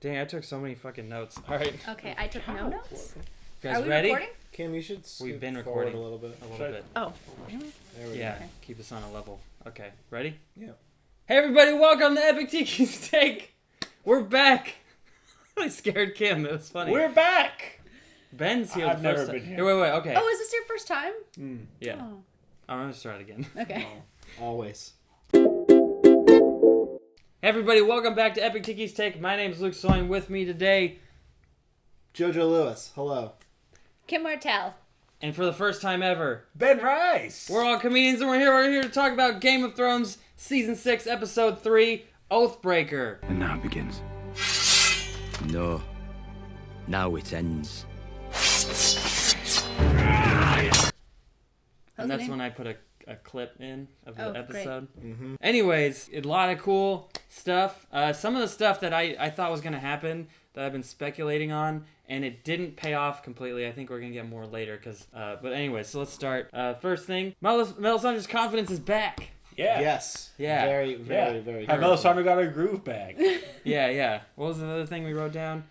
Dang, I took so many fucking notes. All right. Okay, I took no notes. You guys Are we ready? recording? Kim, you should We've been scoot recording forward a little bit. A little bit. Oh, really? There we Yeah, go. keep us on a level. Okay, ready? Yeah. Hey everybody, welcome to Epic Tiki's Take. We're back. I scared Kim. It was funny. We're back. Ben's here. I've the never first been time. here. Wait. Okay. Oh, is this your first time? Yeah. Oh, I'm gonna start again. okay. Always. Hey everybody, welcome back to Epic Tiki's Take. My name's Luke Soin. With me today, Jojo Lewis, hello. Kim Martel. and for the first time ever, Ben Rice. we're all comedians, and we're here to talk about Game of Thrones Season 6, Episode 3, Oathbreaker. And now it begins. No. Now it ends. And that's when I put a clip in of the Oh, episode. Anyways, a lot of cool stuff. Some of the stuff that I thought was going to happen that I've been speculating on, and it didn't pay off completely. I think we're going to get more later. But anyways, so let's start. First thing, Melisandre's confidence is back. Yeah. Yes. Yeah. Very Have good. Melisandre got her groove back? Yeah. What was the other thing we wrote down?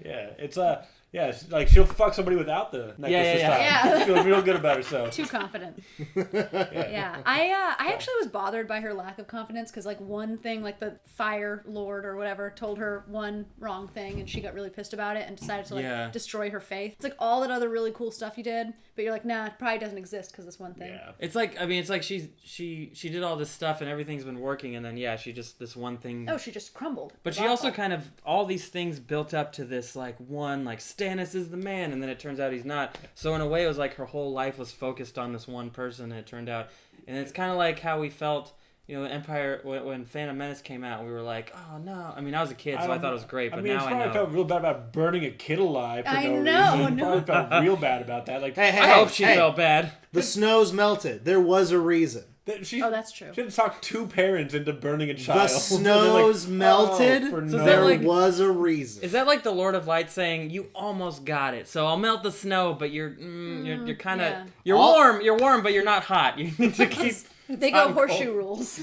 It's like she'll fuck somebody without the necklace this time. Yeah. She feels real good about herself. Too confident. Yeah. I actually was bothered by her lack of confidence because, like, one thing, like the Fire Lord or whatever, told her one wrong thing and she got really pissed about it and decided to, like, destroy her faith. It's like all that other really cool stuff you did, but you're like, nah, it probably doesn't exist because this one thing. Yeah. It's like she did all this stuff and everything's been working, and then she just this one thing. Oh, she just crumbled. But she also kind of, all these things built up to this, like, one, like, Stannis is the man, and then it turns out he's not. So in a way, it was like her whole life was focused on this one person, and it turned out. And it's kind of like how we felt, Empire, when Phantom Menace came out, we were like, oh, no. I mean, I was a kid, so I thought it was great, but now I know. I felt real bad about burning a kid alive for I no know, reason. no. Probably felt real bad about that. Like, Hey, I hope she felt bad. The snow's melted. There was a reason. She, Oh, that's true. She didn't talk two parents into burning a child. The snow's melted. for So is no that There like- was a reason. Is that like the Lord of Light saying, you almost got it, so I'll melt the snow, but you're kind of, yeah. you're warm, but you're not hot. You need to keep... They go horseshoe rules.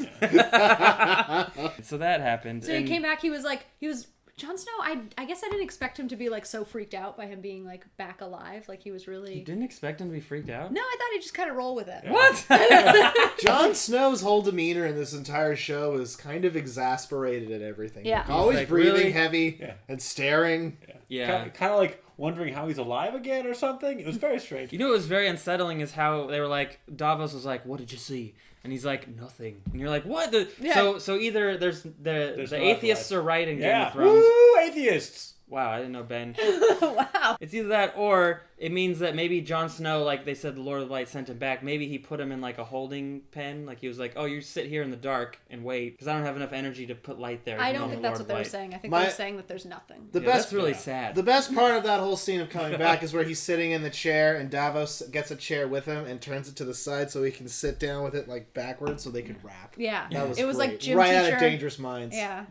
So that happened. So he came back, Jon Snow, I guess I didn't expect him to be, like, so freaked out by him being, like, back alive. Like, he was really... You didn't expect him to be freaked out? No, I thought he'd just kind of roll with it. What? Jon Snow's whole demeanor in this entire show is kind of exasperated at everything. Yeah. Like, always Like, breathing really? heavy and staring. Yeah. Kind of like wondering how he's alive again or something. It was very strange. You know what was very unsettling is how they were like, Davos was like, what did you see? And he's like, nothing. And you're like, what? So either there's the no atheists are right in Game Yeah. of Thrones. Woo, atheists. Wow, I didn't know Ben. Wow. It's either that or it means that maybe Jon Snow, like they said, the Lord of Light sent him back. Maybe he put him in like a holding pen. Like he was like, oh, you sit here in the dark and wait because I don't have enough energy to put light there. I I'm don't the think that's Lord what of they were Light. saying. I think My- they were saying that there's nothing. The Yeah, best that's really sad. The best part of that whole scene of coming back is where he's sitting in the chair and Davos gets a chair with him and turns it to the side so he can sit down with it like backwards so they could rap. Yeah. That was it was great. like gym right teacher. out of Dangerous Minds. Yeah.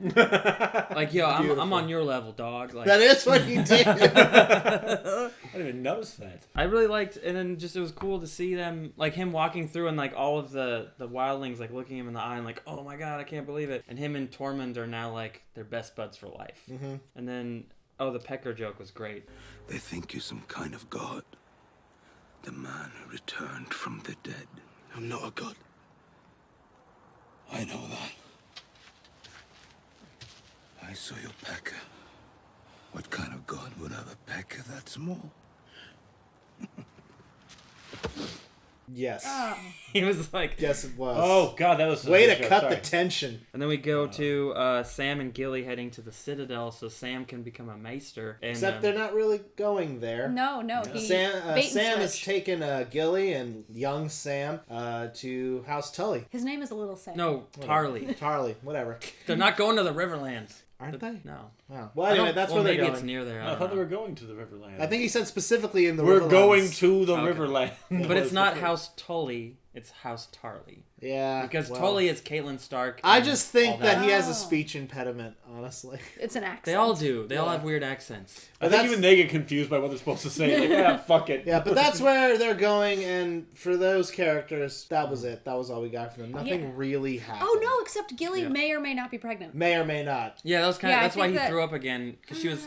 Like, yo, I'm Beautiful. on your level, dog. Like, That is what he did. I didn't even notice that. I really liked, and then just it was cool to see them, like him walking through and like all of the wildlings like looking him in the eye and like, oh my god, I can't believe it. And him and Tormund are now like they're best buds for life. Mm-hmm. And then, the pecker joke was great. They think you're some kind of god. The man who returned from the dead. I'm not a god. I know that. I saw your pecker. What kind of god would have a pecker that small? Yes. He was like, Yes, it was. Oh god, that was Way a to good joke. cut Sorry. the tension. and then we go to Sam and Gilly heading to the Citadel so Sam can become a maester. And, Except they're not really going there. No. He Sam bait and Sam has switch. taken Gilly and young Sam to House Tully. His name is a little Sam. No, Tarly. Tarly, whatever. They're not going to the Riverlands. Aren't they? No. Wow. Well, anyway, that's where they're maybe going. it's near there. I thought they were going to the Riverlands. I think he said specifically in the we're Riverlands. going to the Okay. Riverlands. But it's not House Tully. It's House Tarly. Yeah. Because Tully is Catelyn Stark. I just think that he has Oh. a speech impediment, honestly. It's an accent. They all do. They all have weird accents. I think even they get confused by what they're supposed to say. Like, yeah, fuck it. Yeah, but that's where they're going, and for those characters, that was it. That was all we got from them. Nothing really happened. Oh no, except Gilly may or may not be pregnant. May or may not. Yeah, that was kind of. Yeah, I That's why think he that- threw up again because she was.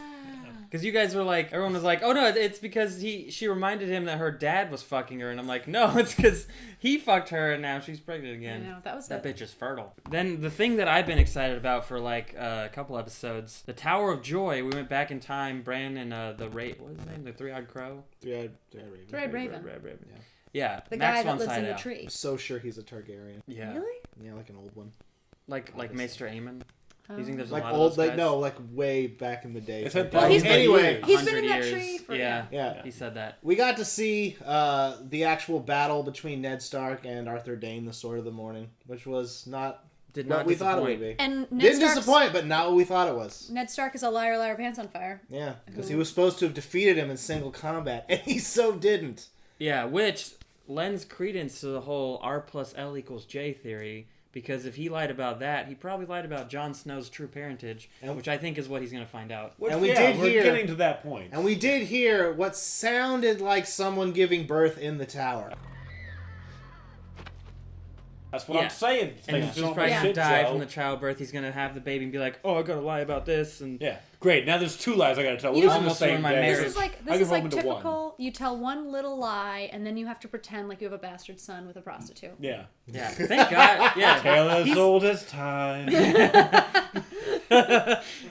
Because you guys were like, everyone was like, oh no, it's because she reminded him that her dad was fucking her, and I'm like, no, it's because he fucked her and now she's pregnant again. I know, that was That it. bitch is fertile. Then the thing that I've been excited about for like a couple episodes, the Tower of Joy. We went back in time. Bran and what was his name? The Three-Eyed Crow. Three-eyed Raven. Raven. Yeah, The Max guy von that lives in Sydow. the tree. I'm so sure he's a Targaryen. Yeah, Really? Yeah, like an old one. like Maester Aemon. Oh. You think there's Like a lot old, of those like guys? no, like way back in the day. It's had Well, he's thousands of anyway. years. He's been in 100 that years. tree for Yeah. He said that. We got to see the actual battle between Ned Stark and Arthur Dayne, the Sword of the Morning, which was not Did what not we thought it would disappoint. be. And Ned Didn't Stark's, disappoint, but not what we thought it was. Ned Stark is a liar, liar, pants on fire. Yeah, because he was supposed to have defeated him in single combat, and he so didn't. Yeah, which lends credence to the whole R plus L equals J theory, because if he lied about that, he probably lied about Jon Snow's true parentage, which I think is what he's going to find out. Which, And we yeah, did we're hear- getting to that point. And we did hear what sounded like someone giving birth in the tower. That's what I'm saying. And Things he's don't probably make going to shit, die Joe. from the childbirth. He's going to have the baby and be like, oh, I got to lie about this. And Yeah, great. Now there's two lies I gotta tell. You We're know, losing the almost same ruined my day. marriage. This is like I can roll into one. typical. You tell one little lie, and then you have to pretend like you have a bastard son with a prostitute. Yeah. Yeah, thank God. Yeah. Tale as old as time.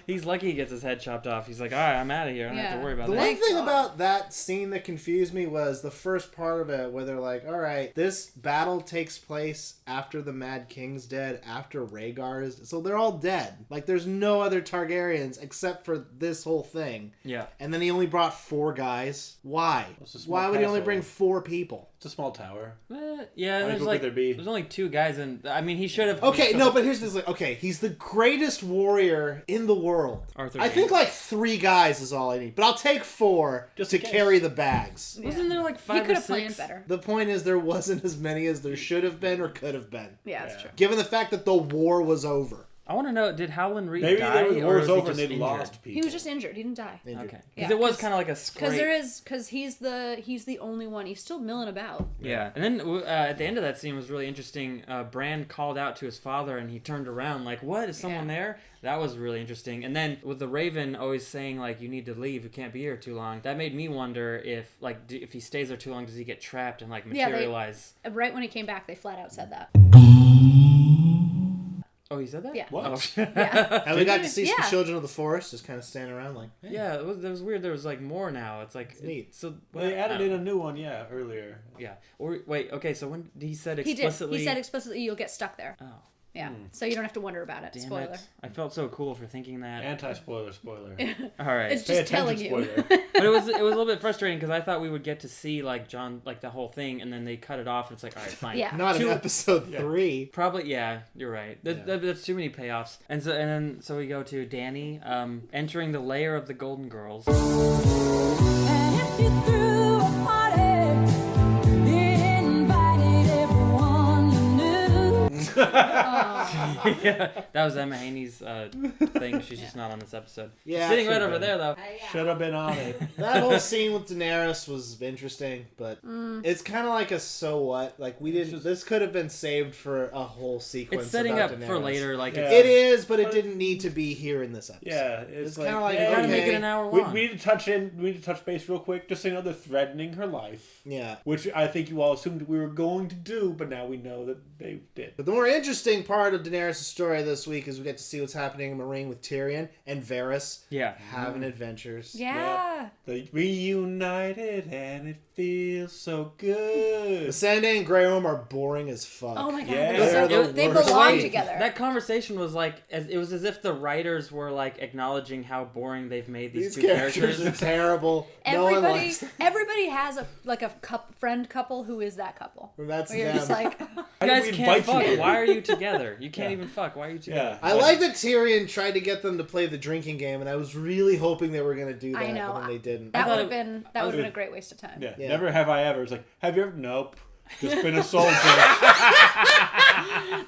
He's lucky he gets his head chopped off. He's like, all right, I'm out of here. I don't have to worry about The that. one thing God. about that scene that confused me was the first part of it where they're like, all right, this battle takes place after the Mad King's dead, after Rhaegar is... So they're all dead. Like, there's no other Targaryens except for this whole thing. Yeah. And then he only brought 4 guys. Why? It's a small Why would he only castle. bring 4 people? It's a small tower. Yeah, How many there's people like could there be? there's only 2 guys, and I mean he should have. Okay, no, but here's this. Like, okay, he's the greatest warrior in the world. Arthur I Dayne. think like 3 guys is all I need, but I'll take 4 Just to in case. carry the bags. Wasn't there like He 5 could or have 6? planned better. The point is, there wasn't as many as there should have been or could have been, Yeah, that's Yeah. true. given the fact that the war was over. I want to know, did Howland Reed Maybe die, the or war was was he over and just they injured? lost people. He was just injured. He didn't die. Injured. Okay, Yeah, because it was 'cause- kind of like a scrape. Because he's the only one. He's still milling about. Yeah, and then at the end of that scene was really interesting. Bran called out to his father, and he turned around like, "What? Is someone Yeah. there?" That was really interesting. And then with the Raven always saying like, "You need to leave. You can't be here too long." That made me wonder if like if he stays there too long, does he get trapped and like Yeah, they- materialize? Right when he came back, they flat out said that. Oh, he said that? Yeah. What? Oh. Yeah. And we got to see some Yeah. children of the forest just kind of standing around like, hey. Yeah, it was weird. There was like more now. It's like neat. So Well, they added in a new one, yeah, earlier. Yeah. Or wait. Okay. So when he said He did. explicitly, He said explicitly, you'll get stuck there. Oh, Yeah. So you don't have to wonder about it. damn Spoiler. it! I felt so cool for thinking that. Anti-spoiler, spoiler. All right. It's Pay just telling attention, you. spoiler. But it was a little bit frustrating because I thought we would get to see like John, like the whole thing, and then they cut it off. And it's like, all right, fine. Yeah. Not in Two- episode 3. Probably, yeah, you're right. That's too many payoffs. And then we go to Danny entering the lair of the Golden Girls. And if you threw a party, invited everyone you knew. Yeah, that was Emma Haney's thing. She's just not on this episode. Yeah, She's sitting right should've over been. there though. Should have been on it. That whole scene with Daenerys was interesting, but it's kind of like a so what. Like, we didn't. This could have been saved for a whole sequence. It's setting about up for Daenerys. later. Like Yeah. It is, but it didn't need to be here in this episode. Yeah, it's like, kinda like, hey, you gotta make okay. it an hour we long. need to touch in. We need to touch base real quick. Just another threatening her life, Yeah. which I think you all assumed we were going to do, but now we know that they did. But the more interesting part of Daenerys' story this week is we get to see what's happening in Marine with Tyrion and Varys Yeah. having adventures. Yeah. They reunited and it feels so good. Missandei and Grey Worm are boring as fuck. Oh my god. Yeah. They're They're so- the they worst. belong Wait, together. That conversation was like, it was as if the writers were like acknowledging how boring they've made these These two characters are terrible. No one Everybody, likes them. everybody has a friend couple who is that couple. And that's Where you're them. just like, You How guys did we can't invite fuck. you? Why are you together? You can't Yeah. even fuck. Why are you together? Yeah, I like that Tyrion tried to get them to play the drinking game, and I was really hoping they were going to do that, I know. but then they didn't. that thought would have it- been a great waste of time. Yeah. Yeah. Never have I ever. It's like, have you ever? Nope. Just been a soldier.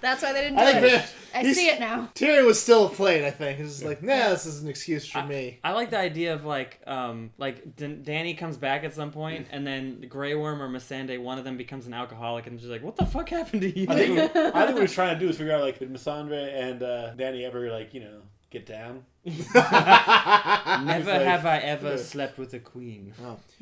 That's why they didn't do it. I see it now. Tyrion was still afraid, I think. He's just like, nah, this is an excuse for me. I like the idea of Dany comes back at some point, and then Grey Worm or Missandei, one of them becomes an alcoholic, and just like, what the fuck happened to you? I think what he's trying to do is figure out, like, did Missandei and Dany ever, like, get down? Never have I ever slept with a queen.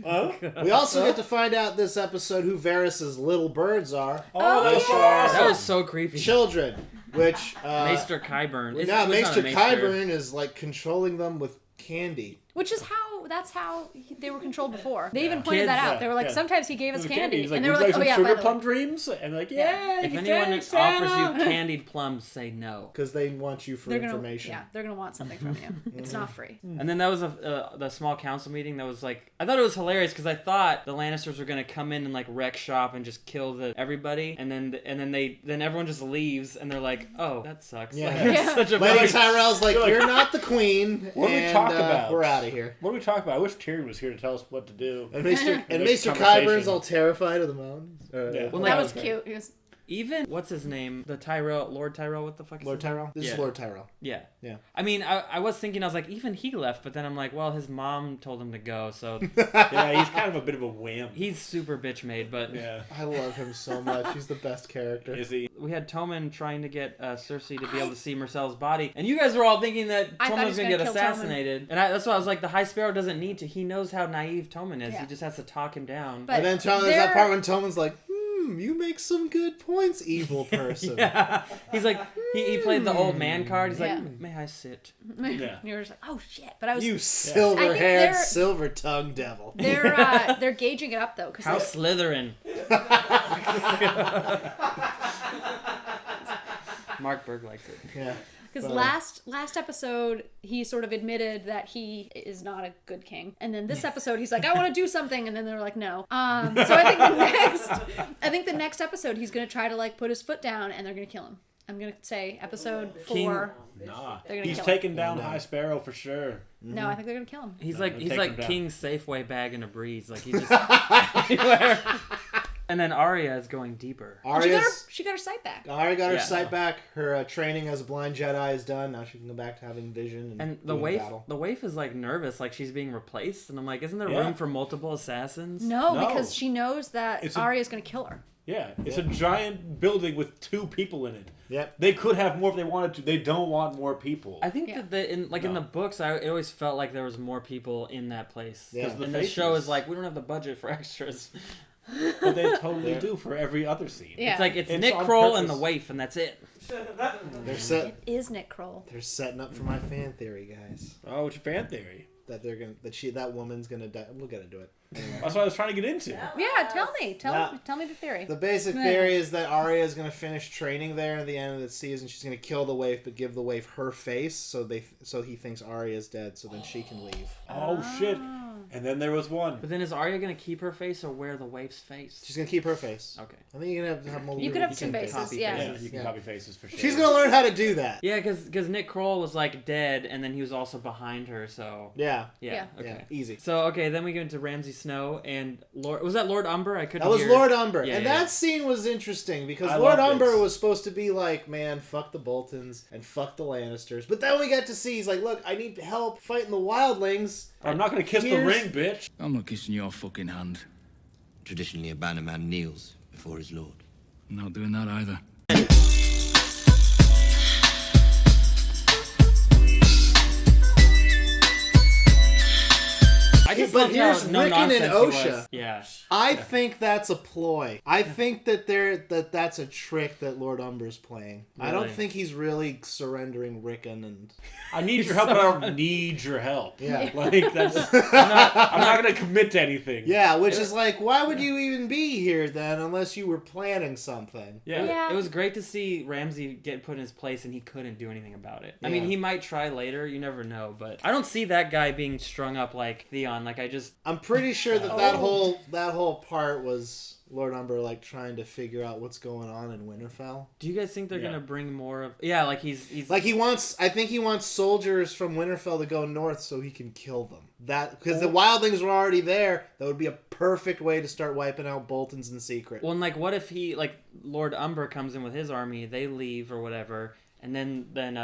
Oh. We also get to find out this episode who Varys' little birds are. Oh, that's awesome. That was so creepy. Children, which... Maester Qyburn. Now, Maester Qyburn is, like, controlling them with candy. Which is that's how they were controlled before. They even pointed that out. They were like, sometimes he gave us candy. He's like, and they were like, like, oh yeah, sugar by the plum way. dreams? And like, yeah. If anyone offers you candied plums, say no. Because they want you for information. They're going to want something from you. It's not free. And then that was the small council meeting that was like, I thought it was hilarious because I thought the Lannisters were going to come in and like wreck shop and just kill everybody. And then everyone just leaves and they're like, oh, that sucks. Yeah. Like, it's such a Lady funny- Tyrell's like, you're not the queen. What do we talk about? We're out of here. What do we talk about? I wish Tyrion was here to tell us what to do. And Maester conversation. Qyburn's all terrified of the mountains. Yeah. Well, That like, was cute. He was, even what's his name? The Lord Tyrell. What the fuck is Lord his name? Tyrell? This is Yeah. Lord Tyrell. Yeah. Yeah. I mean, I was thinking, I was like, even he left, but then I'm like, well, his mom told him to go, so Yeah, he's kind of a bit of a wimp. he's super bitch made. But Yeah. I love him so much. He's the best character. Is he? we had Tommen trying to get Cersei to be able to see Myrcelle's body, and you guys were all thinking that I thought Tommen he was was going to gonna get kill Tommen. assassinated. And that's why I was like, the High Sparrow doesn't need to. He knows how naive Tommen is. Yeah. He just has to talk him down. But And then there's that part when Tommen's like, you make some good points, evil person. Yeah. He's like, he played the old man card. He's Yeah. like, may I sit? Yeah. you were just like, oh shit. But I was. You I silver-haired, think they're- silver-tongued devil. They're gauging it up though, because House Slytherin. Mark Berg likes it. Yeah. Because But, last episode he sort of admitted that he is not a good king, and then this episode he's like, I want to do something, and then they're like, no. So I think the next episode he's gonna try to like put his foot down, and they're gonna kill him. I'm gonna say episode 4. Nah. They're gonna He's kill taking down High Sparrow for sure. No, I think they're gonna kill him. He's No, like they're he's taking like him down. King's Safeway bag in a breeze. Like he just anywhere. And then Arya is going deeper. She got her sight back. Arya got her Yeah. sight back. Her training as a blind Jedi is done. Now she can go back to having vision And the doing waif, battle. the waif is like nervous, like she's being replaced. And I'm like, isn't there Yeah. room for multiple assassins? No, No. because she knows that It's a- Arya's gonna kill her. Yeah. It's a giant building with 2 people in it. Yep. They could have more if they wanted to. They don't want more people. I think Yeah. that in the books, it always felt like there was more people in that place. Yeah. And the show is like, we don't have the budget for extras. But they totally do for every other scene. Yeah. It's like it's It's Nick on Kroll and the purpose. waif, and that's it. It is Nick Kroll. They're setting up for my fan theory, guys. Oh, what's your fan theory? That they're gonna that woman's gonna die. We'll get into it. That's what I was trying to get into. Yeah, tell me. Yeah. Tell me the theory. The basic theory is that Arya is gonna finish training there at the end of the season. She's gonna kill the waif, but give the waif her face, so he thinks Arya's dead, so then she can leave. Oh, shit. And then there was one. But then is Arya gonna keep her face or wear the waif's face? She's gonna keep her face. Okay. I think you're gonna have multiple. You could have two can faces, copy yeah. Yeah, you can copy faces for sure. She's gonna learn how to do that. Yeah, because Nick Kroll was like dead, and then he was also behind her. So Yeah. yeah, Yeah. okay. Yeah. Easy. So okay, then we go into Ramsay Snow and Lord. Was that Lord Umber? I couldn't. That was hear. Lord Umber. Yeah, and yeah. that scene was interesting because I Lord loved it. Umber was supposed to be like, man, fuck the Boltons and fuck the Lannisters. But then we got to see, he's like, look, I need help fighting the wildlings. I'm not going to kiss the Here's- ring, bitch. I'm not kissing your fucking hand. Traditionally, a bannerman kneels before his lord. I'm not doing that either. I just But loved how here's no Rickon and nonsense he was. Osha. Yeah. I think that's a ploy. I think that that's a trick that Lord Umber's playing. I don't Really? think he's really surrendering Rickon and I need your help, but I don't need your help. yeah. Like, that's... I'm not going to commit to anything. Yeah, which is like, why would you even be here then unless you were planning something? Yeah. Yeah. It was great to see Ramsay get put in his place and he couldn't do anything about it. I Yeah. mean, he might try later, you never know, but I don't see that guy being strung up like Theon. Like I'm pretty sure that whole part was Lord Umber like trying to figure out what's going on in Winterfell. Do you guys think they're gonna bring more of? Yeah, like he's like he wants. I think he wants soldiers from Winterfell to go north so he can kill them. That because the wildlings were already there. That would be a perfect way to start wiping out Boltons in secret. Well, and like what if he like Lord Umber comes in with his army, they leave or whatever, and then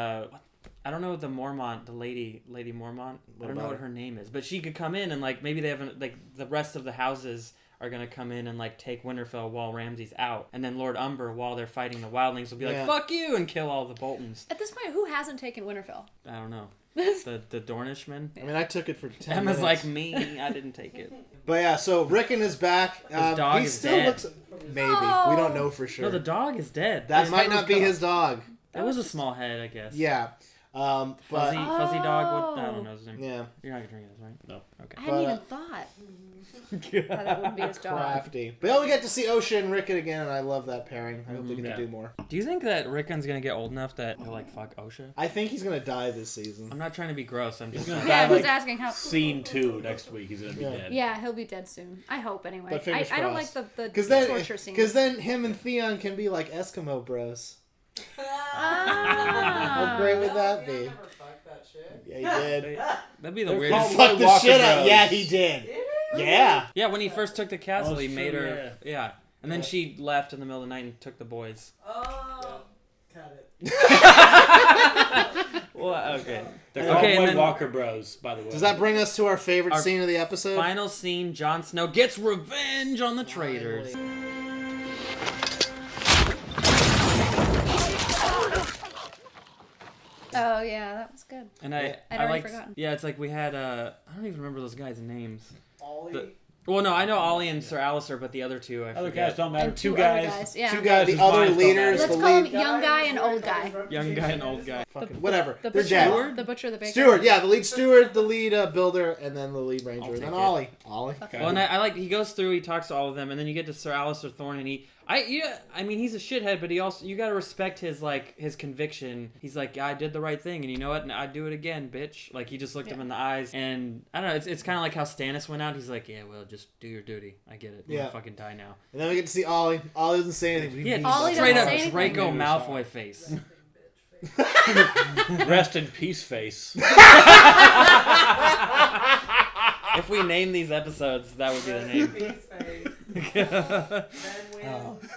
I don't know the Mormont, the Lady Mormont. I don't know what her name is, but she could come in and like maybe they haven't like the rest of the houses are gonna come in and like take Winterfell while Ramsay's out, and then Lord Umber while they're fighting the wildlings will be like fuck you and kill all the Boltons. At this point, who hasn't taken Winterfell? I don't know. The Dornishmen. I mean, I took it for 10 Emma's minutes. like me. I didn't take it. But yeah, so Rickon is back. His dog he is still dead. looks maybe. We don't know for sure. No, the dog is dead. That His might head was not be cut his off. dog. That was a small head, I guess. Yeah. Fuzzy dog. What? I don't know his name. Yeah. You're not gonna drink this, right? No. Okay. I hadn't even thought. That wouldn't be his dog. Crafty. But we get to see Osha and Rickon again, and I love that pairing. I hope they get to do more. Do you think that Rickon's gonna get old enough that he'll like fuck Osha? I think he's gonna die this season. I'm not trying to be gross. I'm just. gonna Yeah, I die, was like, asking how. Scene 2 next week. He's gonna be dead. Yeah, he'll be dead soon. I hope anyway. But fingers I don't like crossed. the torture scene. Because then him and Theon can be like Eskimo bros. How great would that be? Yeah, he did. That'd be the They're weirdest. called Fuck the Walker shit out. Bros. Yeah, he did. Yeah. Yeah, when he first took the castle, Oh, he it's made true, her. Yeah. And then she left in the middle of the night and took the boys. Oh. Cut it. Well, okay. They're called Okay, and White then- Walker Bros, by the way. Does that bring us to our favorite Our scene of the episode? Final scene: Jon Snow gets revenge on the traitors. Oh yeah, that was good. And I'd I already liked. forgotten. Yeah, it's like we had. I don't even remember those guys' names. Ollie. Well, no, I know Ollie and Sir Alistair, but the other two, I Other forget. guys don't matter. And Two two other guys. guys, yeah. Two guys, the whose other minds don't leaders, matter. Let's the call him lead. young guy and old guy. Young guy and old guy. Fucking whatever. The They're butcher, dead. the butcher, the baker. Steward, yeah, the lead steward, the lead builder, and then the lead ranger, and take then it. Ollie. Ollie. Well, and I like he goes through, he talks to all of them, and then you get to Sir Alistair Thorne, and I mean he's a shithead, but he also you gotta respect his his conviction. He's like, yeah, I did the right thing, and you know what? And I'd do it again, bitch. Like he just looked him in the eyes, and I don't know. It's kind of like how Stannis went out. He's like, yeah, well, just do your duty. I get it. Yeah. You fucking die now. And then we get to see Ollie. Ollie doesn't say anything. Yeah, Ollie straight doesn't up say anything. Draco Maybe Malfoy face. Rest in peace, face. If we name these episodes, that would be the name. Peace face. Then wins.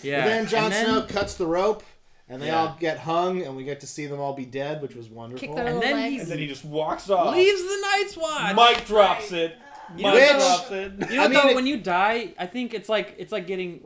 Yeah. But then Jon And then- Snow cuts the rope, and they Yeah. all get hung, and we get to see them all be dead, which was wonderful. Kick their And little then legs. he's- And then he just walks off. leaves the Night's Watch. Mike drops it. You Mike know- drops it. You know, I mean, though, it- when you die, I think it's like getting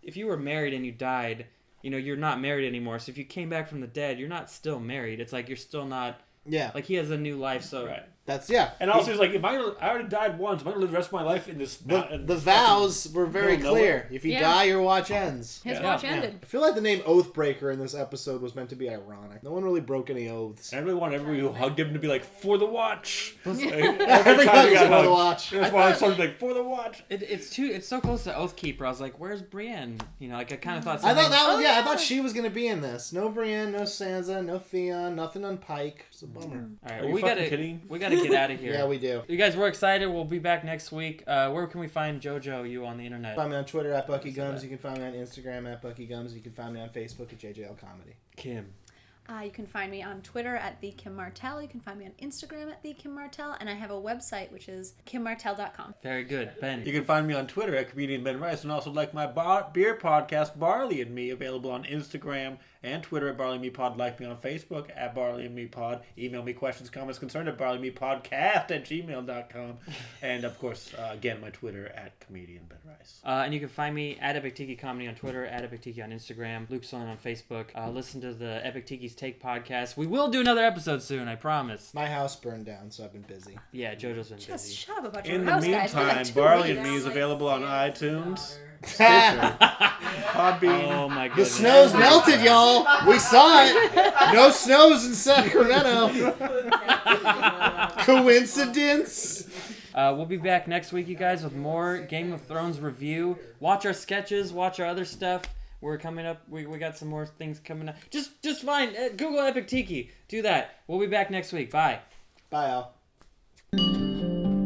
if you were married and you died, you know, you're not married anymore. So if you came back from the dead, you're not still married. It's like you're still not Yeah, like he has a new life. So Right. that's And also, he's like, I already died once. Am I going to live the rest of my life in this? the vows were very middle of clear. nowhere? If you Yeah. die, your watch ends. His Yeah. watch Yeah. ended. I feel like the name Oathbreaker in this episode was meant to be ironic. No one really broke any oaths. And I really want everybody who hugged him to be like, for the watch. Like, Every time time he he's got on the hugged. watch. That's why I started like, for the watch. it's so close to Oathkeeper. I was like, where's Brienne? You know, like I kind of thought. I Something, thought that was Oh, I yeah. thought she was gonna be in this. No Brienne, no Sansa, no Theon, nothing on Pike. It's a bummer. All right, Are you we fucking gotta kidding? get out of here. Yeah, we do. You guys, we're excited. We'll be back next week. Where can we find JoJo? You on the internet? Find me on Twitter at Bucky Gums. You can find me on Instagram at Bucky Gums. You can find me on Facebook at JJL Comedy. Kim. You can find me on Twitter at the Kim Martel. You can find me on Instagram at the Kim Martel, and I have a website which is kimmartel.com. Very good, Ben. You can find me on Twitter at Comedian Ben Rice, and also like my beer podcast, Barley and Me, available on Instagram and Twitter at Barley and Me Pod. Like me on Facebook at Barley and Me Pod. Email me questions, comments, concerns at barleymepodcast@gmail.com. And of course, again, my Twitter at Comedian Ben Rice. And you can find me at Epic Tiki Comedy on Twitter, at Epic Tiki on Instagram, Luke Soin on Facebook. Listen to the Epic Tiki's Take podcast. We will do another episode soon, I promise. My house burned down, so I've been busy. Yeah, JoJo's been Just busy. shut up about In your the house, guys. We got meantime, 2 Barley weeks. and Me is available on iTunes, the Podbean. Oh my goodness. snow's melted, y'all. We saw it. No snows in Sacramento. Coincidence? We'll be back next week, you guys, with more Game of Thrones review. Watch our sketches, watch our other stuff. We're coming up. We got some more things coming up. Just find Google Epic Tiki. Do that. We'll be back next week. Bye. Bye, y'all.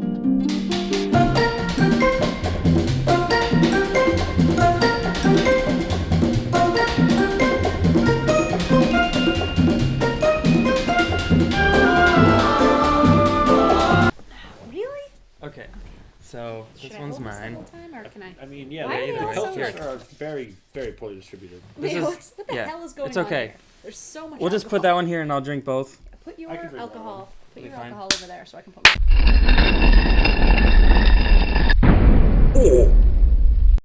this the mine. whole time, or can I? I mean, yeah, Why are the they all so, pilsners like- are very, very poorly distributed. This Wait, is- what the yeah, hell is going it's on okay. here? There's so much. We'll just put that one here, and I'll drink both. Put your I can drink alcohol. Put Be your fine. alcohol over there, so I can put. My...